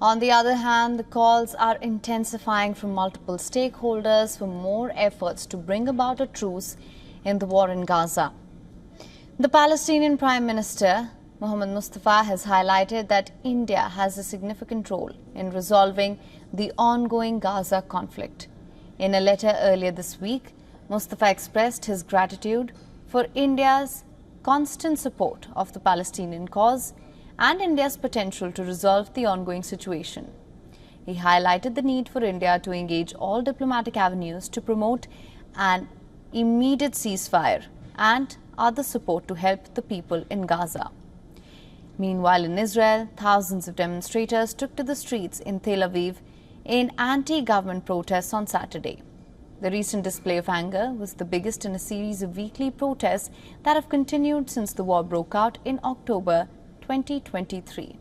On the other hand, the calls are intensifying from multiple stakeholders for more efforts to bring about a truce in the war in Gaza. The Palestinian Prime Minister, Mohammed Mustafa, has highlighted that India has a significant role in resolving the ongoing Gaza conflict. In a letter earlier this week, Mustafa expressed his gratitude for India's constant support of the Palestinian cause and India's potential to resolve the ongoing situation. He highlighted the need for India to engage all diplomatic avenues to promote an immediate ceasefire and other support to help the people in Gaza. Meanwhile, in Israel, thousands of demonstrators took to the streets in Tel Aviv in anti-government protests on Saturday. The recent display of anger was the biggest in a series of weekly protests that have continued since the war broke out in October 2023.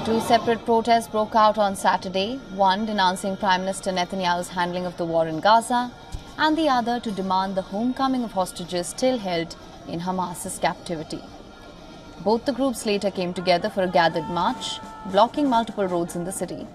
Two separate protests broke out on Saturday, one denouncing Prime Minister Netanyahu's handling of the war in Gaza, and the other to demand the homecoming of hostages still held in Hamas's captivity. Both the groups later came together for a gathered march, blocking multiple roads in the city.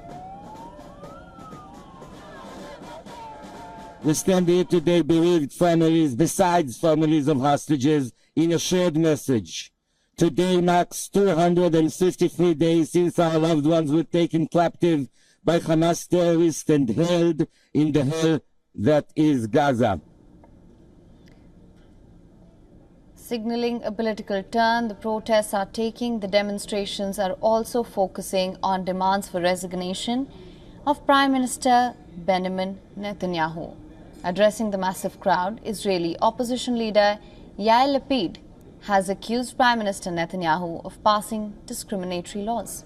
We stand here today bereaved families, besides families of hostages, in a shared message. Today marks 253 days since our loved ones were taken captive by Hamas terrorists and held in the hell that is Gaza. Signaling a political turn the protests are taking, the demonstrations are also focusing on demands for resignation of Prime Minister Benjamin Netanyahu. Addressing the massive crowd, Israeli opposition leader Yair Lapid has accused Prime Minister Netanyahu of passing discriminatory laws.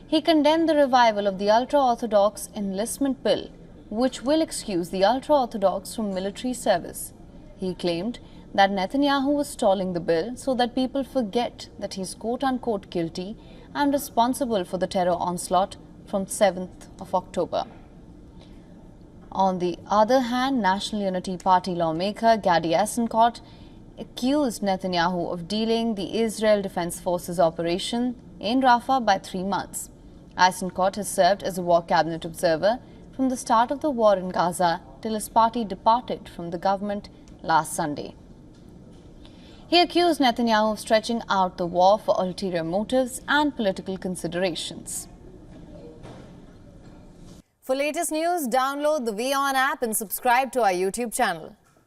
He condemned the revival of the ultra-Orthodox enlistment bill, which will excuse the ultra-Orthodox from military service. He claimed that Netanyahu was stalling the bill so that people forget that he is quote-unquote guilty and responsible for the terror onslaught from 7th of October. On the other hand, National Unity Party lawmaker Gadi Eisenkot accused Netanyahu of delaying the Israel Defense Forces operation in Rafah by 3 months. Eisenkot has served as a war cabinet observer from the start of the war in Gaza till his party departed from the government last Sunday. He accused Netanyahu of stretching out the war for ulterior motives and political considerations. For latest news, download the WION app and subscribe to our YouTube channel.